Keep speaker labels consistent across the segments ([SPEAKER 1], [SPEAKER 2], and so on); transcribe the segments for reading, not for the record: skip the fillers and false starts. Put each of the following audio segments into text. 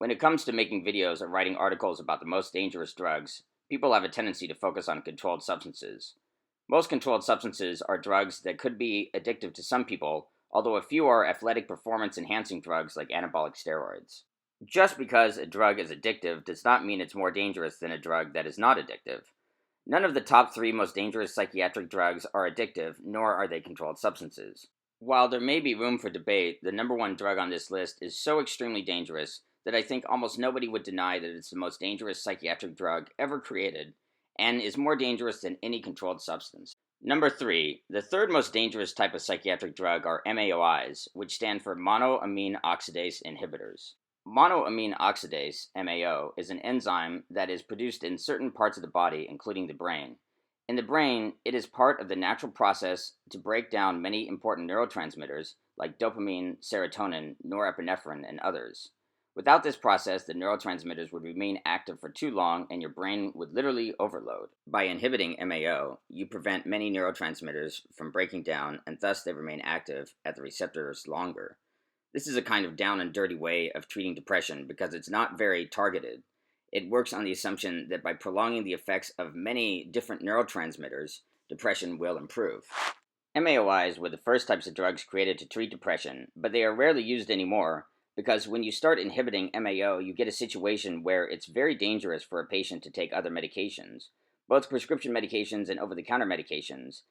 [SPEAKER 1] When it comes to making videos or writing articles about the most dangerous drugs, people have a tendency to focus on controlled substances. Most controlled substances are drugs that could be addictive to some people, although a few are athletic performance enhancing drugs like anabolic steroids. Just because a drug is addictive does not mean it's more dangerous than a drug that is not addictive. None of the top three most dangerous psychiatric drugs are addictive, nor are they controlled substances. While there may be room for debate, the number one drug on this list is so extremely dangerous that I think almost nobody would deny that it's the most dangerous psychiatric drug ever created and is more dangerous than any controlled substance. Number three, the third most dangerous type of psychiatric drug are MAOIs, which stand for monoamine oxidase inhibitors. Monoamine oxidase, MAO, is an enzyme that is produced in certain parts of the body, including the brain. In the brain, it is part of the natural process to break down many important neurotransmitters like dopamine, serotonin, norepinephrine, and others. Without this process, the neurotransmitters would remain active for too long and your brain would literally overload. By inhibiting MAO, you prevent many neurotransmitters from breaking down and thus they remain active at the receptors longer. This is a kind of down and dirty way of treating depression because it's not very targeted. It works on the assumption that by prolonging the effects of many different neurotransmitters, depression will improve. MAOIs were the first types of drugs created to treat depression, but they are rarely used anymore because when you start inhibiting MAO, you get a situation where it's very dangerous for a patient to take other medications, both prescription medications and over-the-counter medications,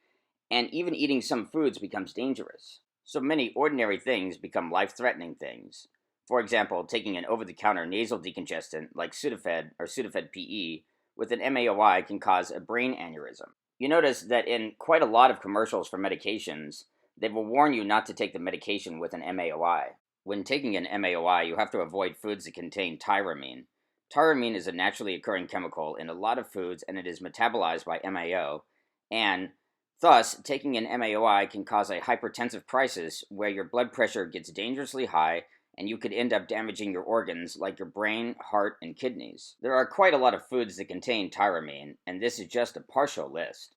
[SPEAKER 1] and even eating some foods becomes dangerous. So many ordinary things become life-threatening things. For example, taking an over-the-counter nasal decongestant like Sudafed or Sudafed PE with an MAOI can cause a brain aneurysm. You notice that in quite a lot of commercials for medications, they will warn you not to take the medication with an MAOI. When taking an MAOI, you have to avoid foods that contain tyramine. Tyramine is a naturally occurring chemical in a lot of foods and it is metabolized by MAO, and thus, taking an MAOI can cause a hypertensive crisis where your blood pressure gets dangerously high and you could end up damaging your organs like your brain, heart, and kidneys. There are quite a lot of foods that contain tyramine, and this is just a partial list.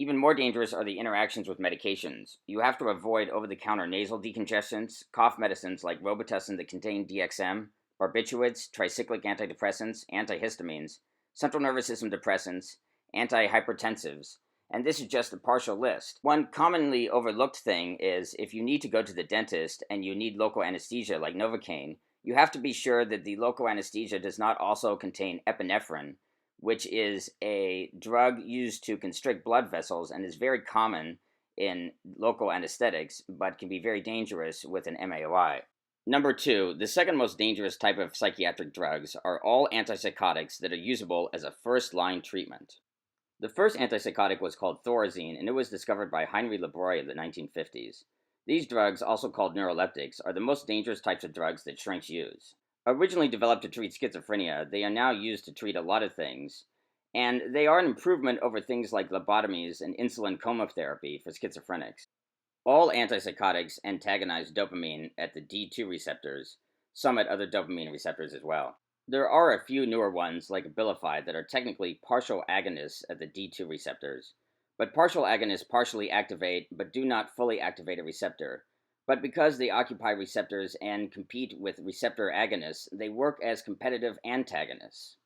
[SPEAKER 1] Even more dangerous are the interactions with medications. You have to avoid over-the-counter nasal decongestants, cough medicines like Robitussin that contain DXM, barbiturates, tricyclic antidepressants, antihistamines, central nervous system depressants, antihypertensives, and this is just a partial list. One commonly overlooked thing is if you need to go to the dentist and you need local anesthesia like Novocaine, you have to be sure that the local anesthesia does not also contain epinephrine, which is a drug used to constrict blood vessels and is very common in local anesthetics, but can be very dangerous with an MAOI. Number two, the second most dangerous type of psychiatric drugs are all antipsychotics that are usable as a first-line treatment. The first antipsychotic was called Thorazine, and it was discovered by Heinrich Lebroi in the 1950s. These drugs, also called neuroleptics, are the most dangerous types of drugs that shrinks use. Originally developed to treat schizophrenia, they are now used to treat a lot of things, and they are an improvement over things like lobotomies and insulin coma therapy for schizophrenics. All antipsychotics antagonize dopamine at the D2 receptors, some at other dopamine receptors as well. There are a few newer ones, like Abilify, that are technically partial agonists at the D2 receptors, but partial agonists partially activate but do not fully activate a receptor. But because they occupy receptors and compete with receptor agonists, they work as competitive antagonists.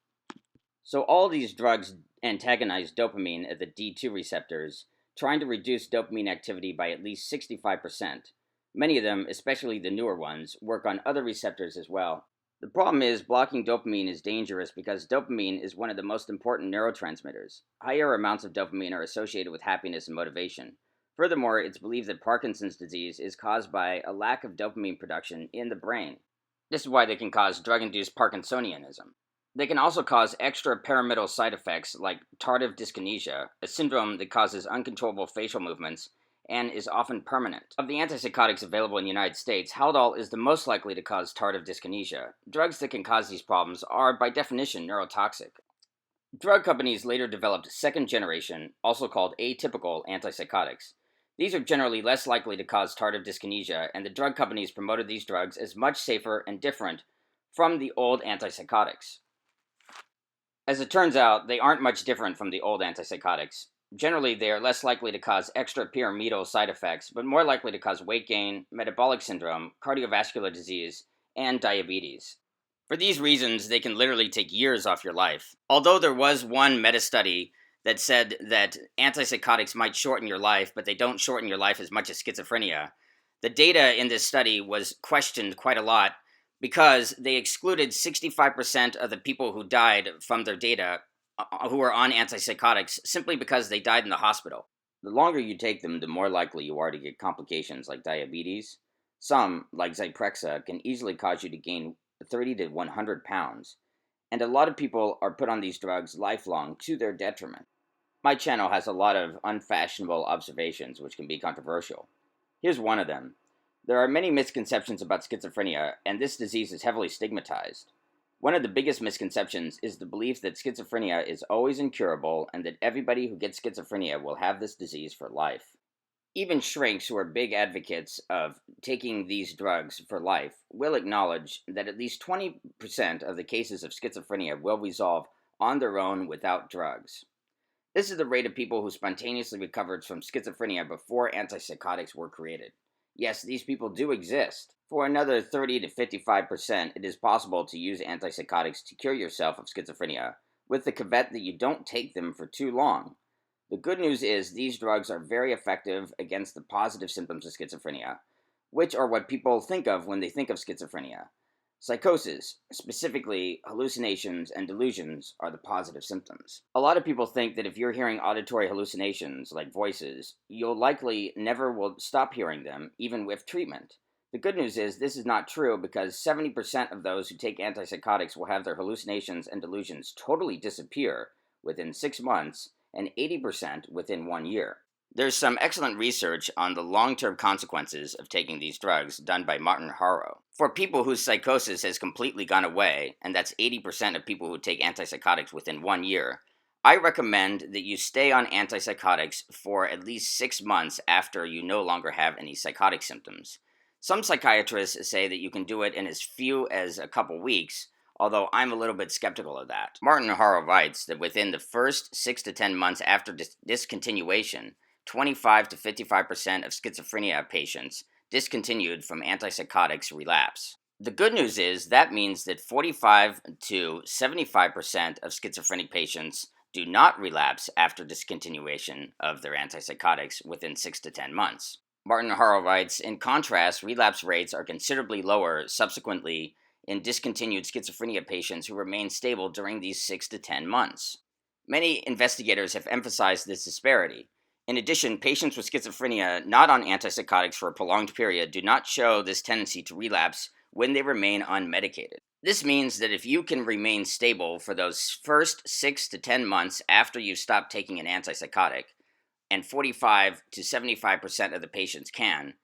[SPEAKER 1] So all these drugs antagonize dopamine at the D2 receptors, trying to reduce dopamine activity by at least 65%. Many of them, especially the newer ones, work on other receptors as well. The problem is blocking dopamine is dangerous because dopamine is one of the most important neurotransmitters. Higher amounts of dopamine are associated with happiness and motivation. Furthermore, it's believed that Parkinson's disease is caused by a lack of dopamine production in the brain. This is why they can cause drug-induced Parkinsonianism. They can also cause extrapyramidal side effects like tardive dyskinesia, a syndrome that causes uncontrollable facial movements and is often permanent. Of the antipsychotics available in the United States, Haldol is the most likely to cause tardive dyskinesia. Drugs that can cause these problems are, by definition, neurotoxic. Drug companies later developed second generation, also called atypical antipsychotics. These are generally less likely to cause tardive dyskinesia, and the drug companies promoted these drugs as much safer and different from the old antipsychotics. As it turns out, they aren't much different from the old antipsychotics. Generally, they are less likely to cause extrapyramidal side effects, but more likely to cause weight gain, metabolic syndrome, cardiovascular disease, and diabetes. For these reasons, they can literally take years off your life. Although there was one meta study that said that antipsychotics might shorten your life, but they don't shorten your life as much as schizophrenia, the data in this study was questioned quite a lot because they excluded 65% of the people who died from their data who were on antipsychotics simply because they died in the hospital. The longer you take them, the more likely you are to get complications like diabetes. Some, like Zyprexa, can easily cause you to gain 30 to 100 pounds, and a lot of people are put on these drugs lifelong to their detriment. My channel has a lot of unfashionable observations which can be controversial. Here's one of them. There are many misconceptions about schizophrenia, and this disease is heavily stigmatized. One of the biggest misconceptions is the belief that schizophrenia is always incurable and that everybody who gets schizophrenia will have this disease for life. Even shrinks who are big advocates of taking these drugs for life will acknowledge that at least 20% of the cases of schizophrenia will resolve on their own without drugs. This is the rate of people who spontaneously recovered from schizophrenia before antipsychotics were created. Yes, these people do exist. For another 30 to 55%, it is possible to use antipsychotics to cure yourself of schizophrenia, with the caveat that you don't take them for too long. The good news is these drugs are very effective against the positive symptoms of schizophrenia, which are what people think of when they think of schizophrenia. Psychosis, specifically hallucinations and delusions, are the positive symptoms. A lot of people think that if you're hearing auditory hallucinations, like voices, you'll likely never will stop hearing them, even with treatment. The good news is this is not true because 70% of those who take antipsychotics will have their hallucinations and delusions totally disappear within 6 months and 80% within 1 year. There's some excellent research on the long-term consequences of taking these drugs done by Martin Harrow. For people whose psychosis has completely gone away, and that's 80% of people who take antipsychotics within 1 year, I recommend that you stay on antipsychotics for at least 6 months after you no longer have any psychotic symptoms. Some psychiatrists say that you can do it in as few as a couple weeks, although I'm a little bit skeptical of that. Martin Harrow writes that within the first 6 to 10 months after discontinuation, 25 to 55% of schizophrenia patients discontinued from antipsychotics relapse. The good news is that means that 45 to 75% of schizophrenic patients do not relapse after discontinuation of their antipsychotics within 6 to 10 months. Martin Harrow writes, in contrast, relapse rates are considerably lower subsequently in discontinued schizophrenia patients who remain stable during these 6 to 10 months. Many investigators have emphasized this disparity. In addition, patients with schizophrenia not on antipsychotics for a prolonged period do not show this tendency to relapse when they remain unmedicated. This means that if you can remain stable for those first 6 to 10 months after you stop taking an antipsychotic, and 45 to 75% of the patients can,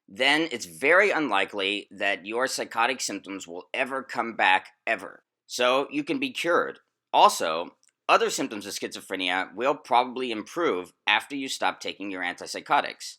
[SPEAKER 1] then it's very unlikely that your psychotic symptoms will ever come back ever. So you can be cured. Also, other symptoms of schizophrenia will probably improve after you stop taking your antipsychotics.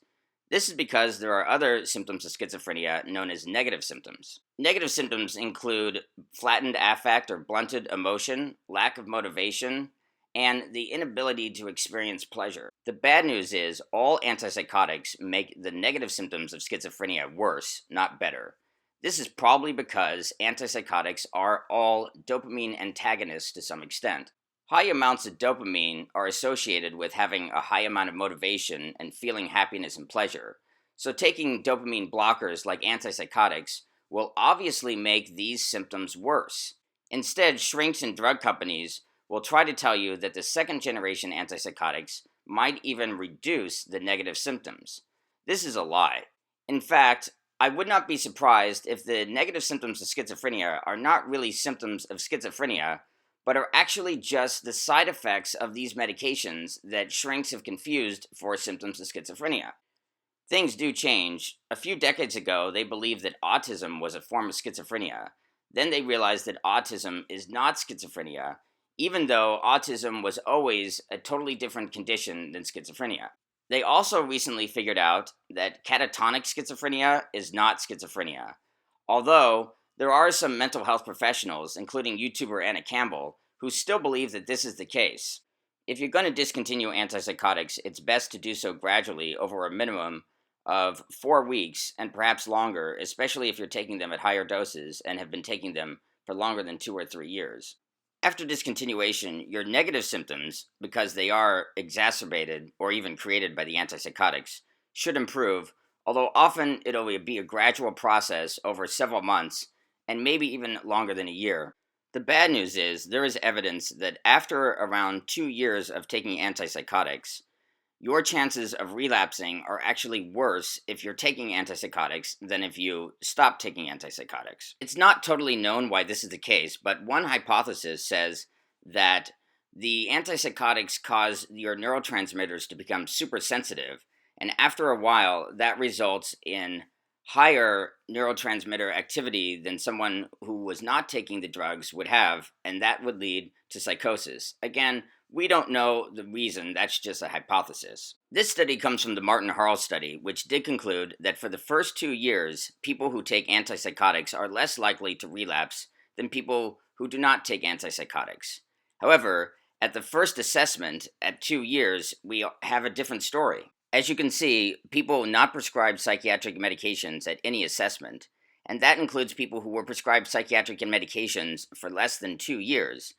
[SPEAKER 1] This is because there are other symptoms of schizophrenia known as negative symptoms. Negative symptoms include flattened affect or blunted emotion, lack of motivation, and the inability to experience pleasure. The bad news is all antipsychotics make the negative symptoms of schizophrenia worse, not better. This is probably because antipsychotics are all dopamine antagonists to some extent. High amounts of dopamine are associated with having a high amount of motivation and feeling happiness and pleasure. So taking dopamine blockers like antipsychotics will obviously make these symptoms worse. Instead, shrinks and drug companies will try to tell you that the second generation antipsychotics might even reduce the negative symptoms. This is a lie. In fact, I would not be surprised if the negative symptoms of schizophrenia are not really symptoms of schizophrenia, but are actually just the side effects of these medications that shrinks have confused for symptoms of schizophrenia. Things do change. A few decades ago, they believed that autism was a form of schizophrenia. Then they realized that autism is not schizophrenia, even though autism was always a totally different condition than schizophrenia. They also recently figured out that catatonic schizophrenia is not schizophrenia, although there are some mental health professionals, including YouTuber Anna Campbell, who still believe that this is the case. If you're going to discontinue antipsychotics, it's best to do so gradually over a minimum of 4 weeks and perhaps longer, especially if you're taking them at higher doses and have been taking them for longer than 2 or 3 years. After discontinuation, your negative symptoms, because they are exacerbated or even created by the antipsychotics, should improve, although often it'll be a gradual process over several months and maybe even longer than a year. The bad news is there is evidence that after around 2 years of taking antipsychotics, your chances of relapsing are actually worse if you're taking antipsychotics than if you stop taking antipsychotics. It's not totally known why this is the case, but one hypothesis says that the antipsychotics cause your neurotransmitters to become super sensitive, and after a while, that results in higher neurotransmitter activity than someone who was not taking the drugs would have, and that would lead to psychosis. Again, we don't know the reason, that's just a hypothesis. This study comes from the Martin Harl study, which did conclude that for the first 2 years, people who take antipsychotics are less likely to relapse than people who do not take antipsychotics. However, at the first assessment, at 2 years, we have a different story. As you can see, people not prescribed psychiatric medications at any assessment, and that includes people who were prescribed psychiatric medications for less than 2 years,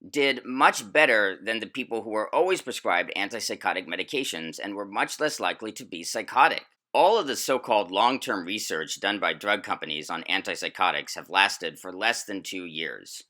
[SPEAKER 1] did much better than the people who were always prescribed antipsychotic medications and were much less likely to be psychotic. All of the so-called long-term research done by drug companies on antipsychotics have lasted for less than 2 years.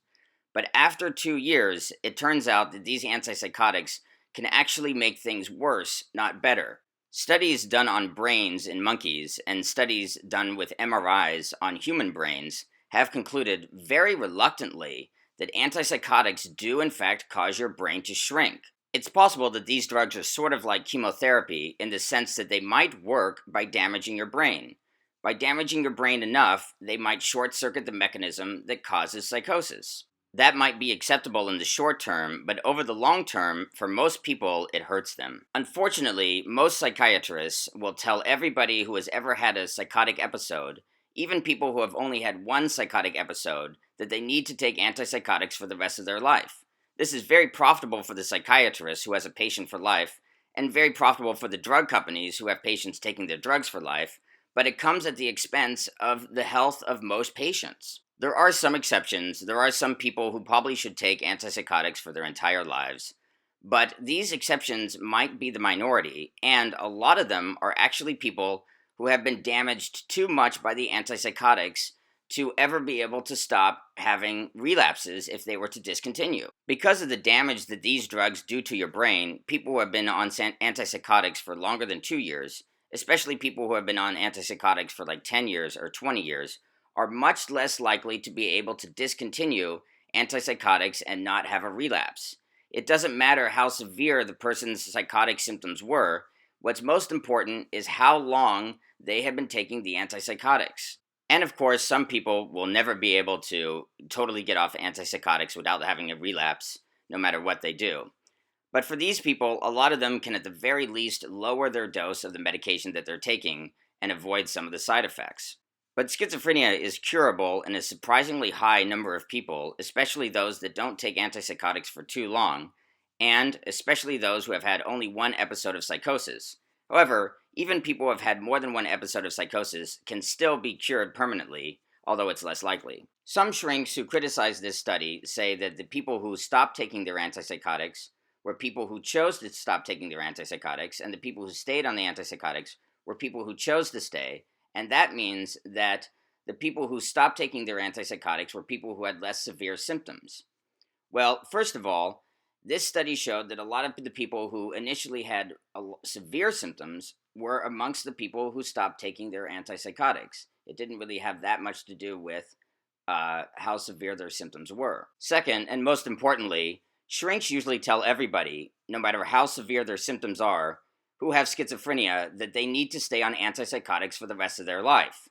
[SPEAKER 1] But after 2 years, it turns out that these antipsychotics can actually make things worse, not better. Studies done on brains in monkeys and studies done with MRIs on human brains have concluded very reluctantly that antipsychotics do in fact cause your brain to shrink. It's possible that these drugs are sort of like chemotherapy in the sense that they might work by damaging your brain. By damaging your brain enough, they might short-circuit the mechanism that causes psychosis. That might be acceptable in the short term, but over the long term, for most people, it hurts them. Unfortunately, most psychiatrists will tell everybody who has ever had a psychotic episode, even people who have only had one psychotic episode, that they need to take antipsychotics for the rest of their life. This is very profitable for the psychiatrist who has a patient for life, and very profitable for the drug companies who have patients taking their drugs for life, but it comes at the expense of the health of most patients. There are some exceptions. There are some people who probably should take antipsychotics for their entire lives. But these exceptions might be the minority, and a lot of them are actually people who have been damaged too much by the antipsychotics to ever be able to stop having relapses if they were to discontinue. Because of the damage that these drugs do to your brain, people who have been on antipsychotics for longer than 2 years, especially people who have been on antipsychotics for like 10 years or 20 years, are much less likely to be able to discontinue antipsychotics and not have a relapse. It doesn't matter how severe the person's psychotic symptoms were. What's most important is how long they have been taking the antipsychotics. And of course, some people will never be able to totally get off antipsychotics without having a relapse, no matter what they do. But for these people, a lot of them can at the very least lower their dose of the medication that they're taking and avoid some of the side effects. But schizophrenia is curable in a surprisingly high number of people, especially those that don't take antipsychotics for too long, and especially those who have had only one episode of psychosis. However, even people who have had more than one episode of psychosis can still be cured permanently, although it's less likely. Some shrinks who criticize this study say that the people who stopped taking their antipsychotics were people who chose to stop taking their antipsychotics, and the people who stayed on the antipsychotics were people who chose to stay. And that means that the people who stopped taking their antipsychotics were people who had less severe symptoms. Well, first of all, this study showed that a lot of the people who initially had severe symptoms were amongst the people who stopped taking their antipsychotics. It didn't really have that much to do with how severe their symptoms were. Second, and most importantly, shrinks usually tell everybody, no matter how severe their symptoms are, who have schizophrenia, that they need to stay on antipsychotics for the rest of their life.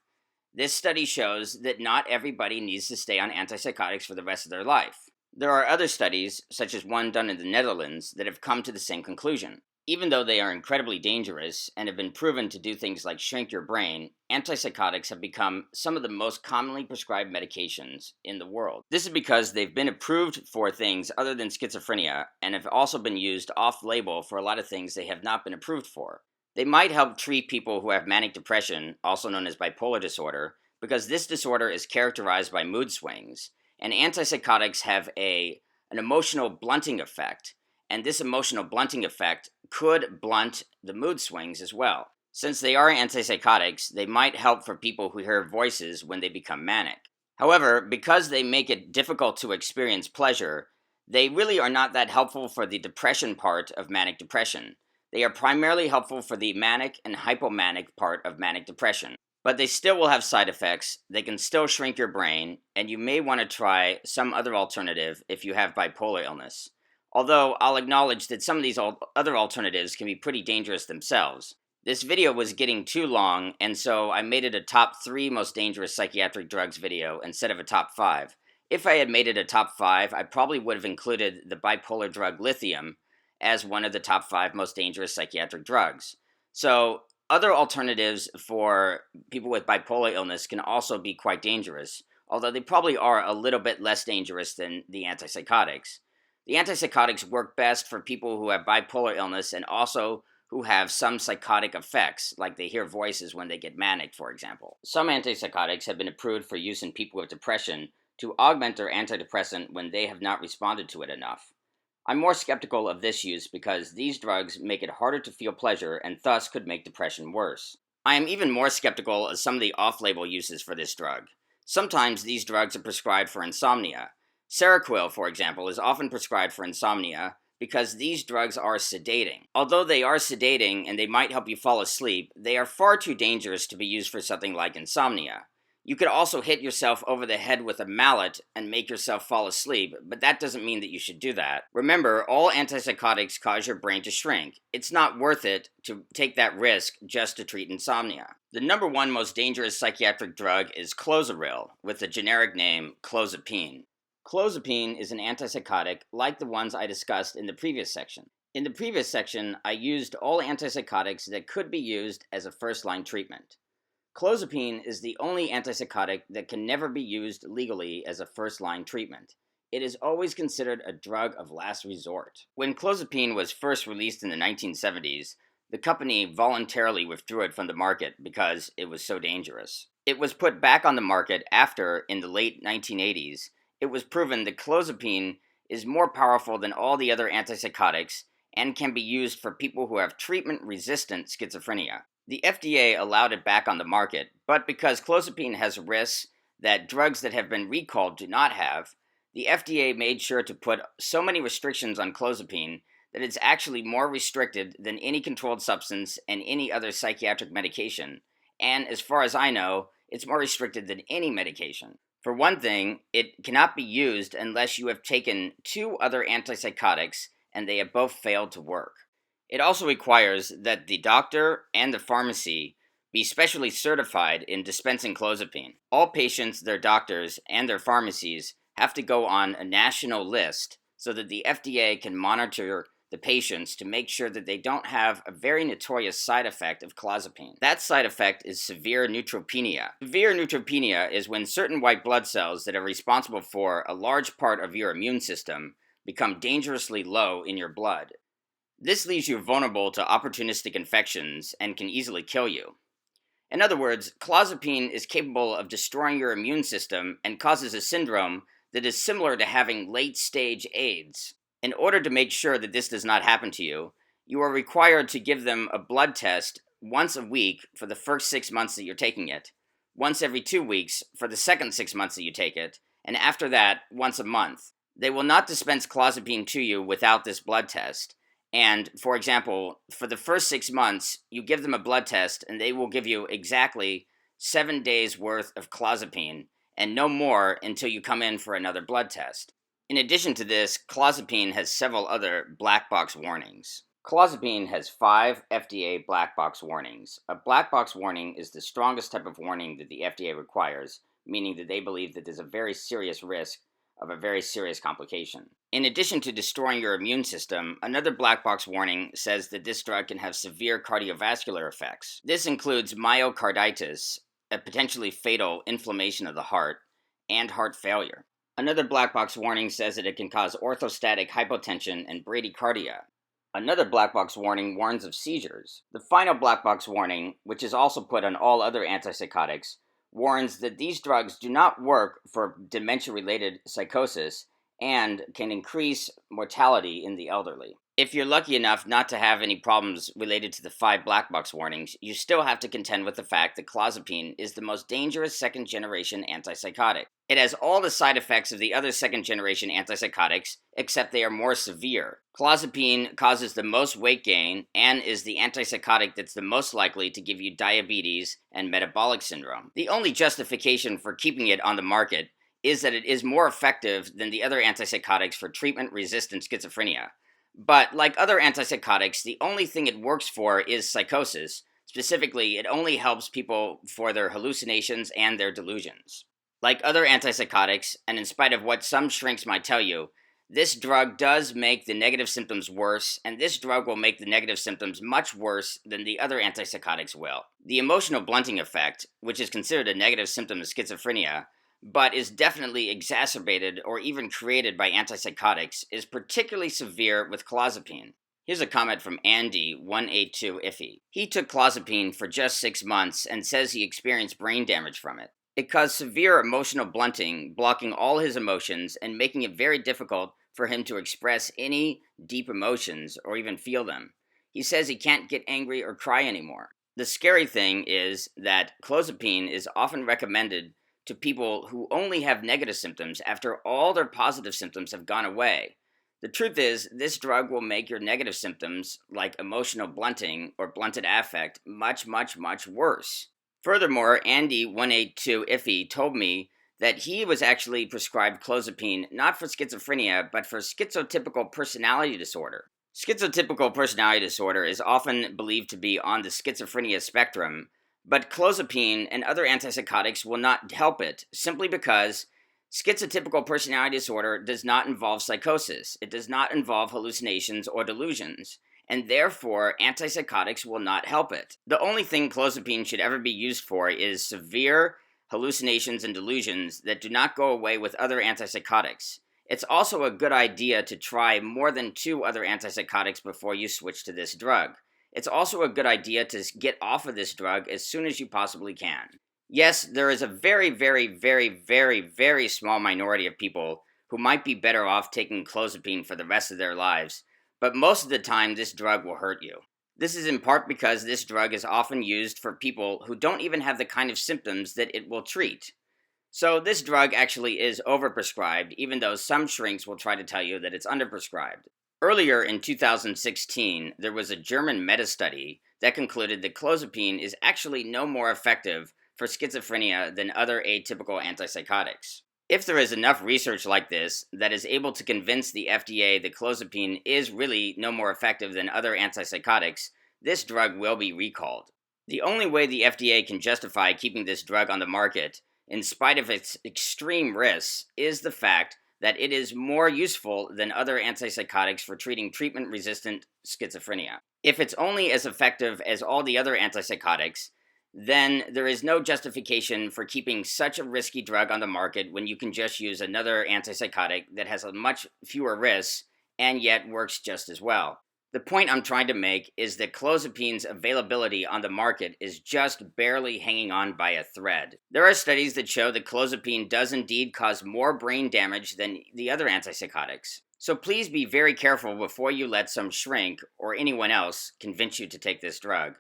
[SPEAKER 1] This study shows that not everybody needs to stay on antipsychotics for the rest of their life. There are other studies, such as one done in the Netherlands, that have come to the same conclusion. Even though they are incredibly dangerous and have been proven to do things like shrink your brain, antipsychotics have become some of the most commonly prescribed medications in the world. This is because they've been approved for things other than schizophrenia and have also been used off-label for a lot of things they have not been approved for. They might help treat people who have manic depression, also known as bipolar disorder, because this disorder is characterized by mood swings, and antipsychotics have an emotional blunting effect, and this emotional blunting effect could blunt the mood swings as well. Since they are antipsychotics, they might help for people who hear voices when they become manic. However, because they make it difficult to experience pleasure, they really are not that helpful for the depression part of manic depression. They are primarily helpful for the manic and hypomanic part of manic depression. But they still will have side effects, they can still shrink your brain, and you may want to try some other alternative if you have bipolar illness. Although I'll acknowledge that some of these other alternatives can be pretty dangerous themselves. This video was getting too long, and so I made it a top 3 most dangerous psychiatric drugs video instead of a top 5. If I had made it a top 5, I probably would have included the bipolar drug lithium as one of the top 5 most dangerous psychiatric drugs. So, other alternatives for people with bipolar illness can also be quite dangerous, although they probably are a little bit less dangerous than the antipsychotics. The antipsychotics work best for people who have bipolar illness and also who have some psychotic effects, like they hear voices when they get manic, for example. Some antipsychotics have been approved for use in people with depression to augment their antidepressant when they have not responded to it enough. I'm more skeptical of this use because these drugs make it harder to feel pleasure and thus could make depression worse. I am even more skeptical of some of the off-label uses for this drug. Sometimes these drugs are prescribed for insomnia. Seroquel, for example, is often prescribed for insomnia because these drugs are sedating. Although they are sedating and they might help you fall asleep, they are far too dangerous to be used for something like insomnia. You could also hit yourself over the head with a mallet and make yourself fall asleep, but that doesn't mean that you should do that. Remember, all antipsychotics cause your brain to shrink. It's not worth it to take that risk just to treat insomnia. The number 1 most dangerous psychiatric drug is Clozaril, with the generic name Clozapine. Clozapine is an antipsychotic like the ones I discussed in the previous section. In the previous section, I used all antipsychotics that could be used as a first-line treatment. Clozapine is the only antipsychotic that can never be used legally as a first-line treatment. It is always considered a drug of last resort. When Clozapine was first released in the 1970s, the company voluntarily withdrew it from the market because it was so dangerous. It was put back on the market after, in the late 1980s, it was proven that Clozapine is more powerful than all the other antipsychotics and can be used for people who have treatment-resistant schizophrenia. The FDA allowed it back on the market, but because Clozapine has risks that drugs that have been recalled do not have, the FDA made sure to put so many restrictions on Clozapine that it's actually more restricted than any controlled substance and any other psychiatric medication, and as far as I know, it's more restricted than any medication. For one thing, it cannot be used unless you have taken 2 other antipsychotics and they have both failed to work. It also requires that the doctor and the pharmacy be specially certified in dispensing Clozapine. All patients, their doctors, and their pharmacies have to go on a national list so that the FDA can monitor the patients to make sure that they don't have a very notorious side effect of Clozapine. That side effect is severe neutropenia. Severe neutropenia is when certain white blood cells that are responsible for a large part of your immune system become dangerously low in your blood. This leaves you vulnerable to opportunistic infections and can easily kill you. In other words, Clozapine is capable of destroying your immune system and causes a syndrome that is similar to having late-stage AIDS. In order to make sure that this does not happen to you, you are required to give them a blood test once a week for the first 6 months that you're taking it, once every 2 weeks for the second 6 months that you take it, and after that, once a month. They will not dispense Clozapine to you without this blood test. And, for example, for the first 6 months, you give them a blood test and they will give you exactly 7 days worth of Clozapine and no more until you come in for another blood test. In addition to this, Clozapine has several other black box warnings. Clozapine has 5 FDA black box warnings. A black box warning is the strongest type of warning that the FDA requires, meaning that they believe that there's a very serious risk of a very serious complication. In addition to destroying your immune system, another black box warning says that this drug can have severe cardiovascular effects. This includes myocarditis, a potentially fatal inflammation of the heart, and heart failure. Another black box warning says that it can cause orthostatic hypotension and bradycardia. Another black box warning warns of seizures. The final black box warning, which is also put on all other antipsychotics, warns that these drugs do not work for dementia-related psychosis and can increase mortality in the elderly. If you're lucky enough not to have any problems related to the 5 black box warnings, you still have to contend with the fact that clozapine is the most dangerous second-generation antipsychotic. It has all the side effects of the other second-generation antipsychotics, except they are more severe. Clozapine causes the most weight gain and is the antipsychotic that's the most likely to give you diabetes and metabolic syndrome. The only justification for keeping it on the market is that it is more effective than the other antipsychotics for treatment-resistant schizophrenia. But like other antipsychotics, the only thing it works for is psychosis. Specifically, it only helps people for their hallucinations and their delusions. Like other antipsychotics, and in spite of what some shrinks might tell you, this drug does make the negative symptoms worse, and this drug will make the negative symptoms much worse than the other antipsychotics will. The emotional blunting effect, which is considered a negative symptom of schizophrenia, but is definitely exacerbated or even created by antipsychotics, is particularly severe with clozapine. Here's a comment from Andy, 182 Iffy. He took clozapine for just 6 months and says he experienced brain damage from it. It caused severe emotional blunting, blocking all his emotions and making it very difficult for him to express any deep emotions or even feel them. He says he can't get angry or cry anymore. The scary thing is that clozapine is often recommended to people who only have negative symptoms after all their positive symptoms have gone away. The truth is, this drug will make your negative symptoms, like emotional blunting or blunted affect, much, much, much worse. Furthermore, Andy, 182 Iffy, told me that he was actually prescribed clozapine not for schizophrenia, but for schizotypical personality disorder. Schizotypical personality disorder is often believed to be on the schizophrenia spectrum, but clozapine and other antipsychotics will not help it, simply because schizotypical personality disorder does not involve psychosis. It does not involve hallucinations or delusions, and therefore antipsychotics will not help it. The only thing clozapine should ever be used for is severe hallucinations and delusions that do not go away with other antipsychotics. It's also a good idea to try more than 2 other antipsychotics before you switch to this drug. It's also a good idea to get off of this drug as soon as you possibly can. Yes, there is a very, very, very, very, very small minority of people who might be better off taking clozapine for the rest of their lives, but most of the time this drug will hurt you. This is in part because this drug is often used for people who don't even have the kind of symptoms that it will treat. So this drug actually is overprescribed, even though some shrinks will try to tell you that it's underprescribed. Earlier in 2016, there was a German meta-study that concluded that clozapine is actually no more effective for schizophrenia than other atypical antipsychotics. If there is enough research like this that is able to convince the FDA that clozapine is really no more effective than other antipsychotics, this drug will be recalled. The only way the FDA can justify keeping this drug on the market, in spite of its extreme risks, is the fact that it is more useful than other antipsychotics for treating treatment-resistant schizophrenia. If it's only as effective as all the other antipsychotics, then there is no justification for keeping such a risky drug on the market when you can just use another antipsychotic that has a much fewer risks and yet works just as well. The point I'm trying to make is that clozapine's availability on the market is just barely hanging on by a thread. There are studies that show that clozapine does indeed cause more brain damage than the other antipsychotics. So please be very careful before you let some shrink or anyone else convince you to take this drug.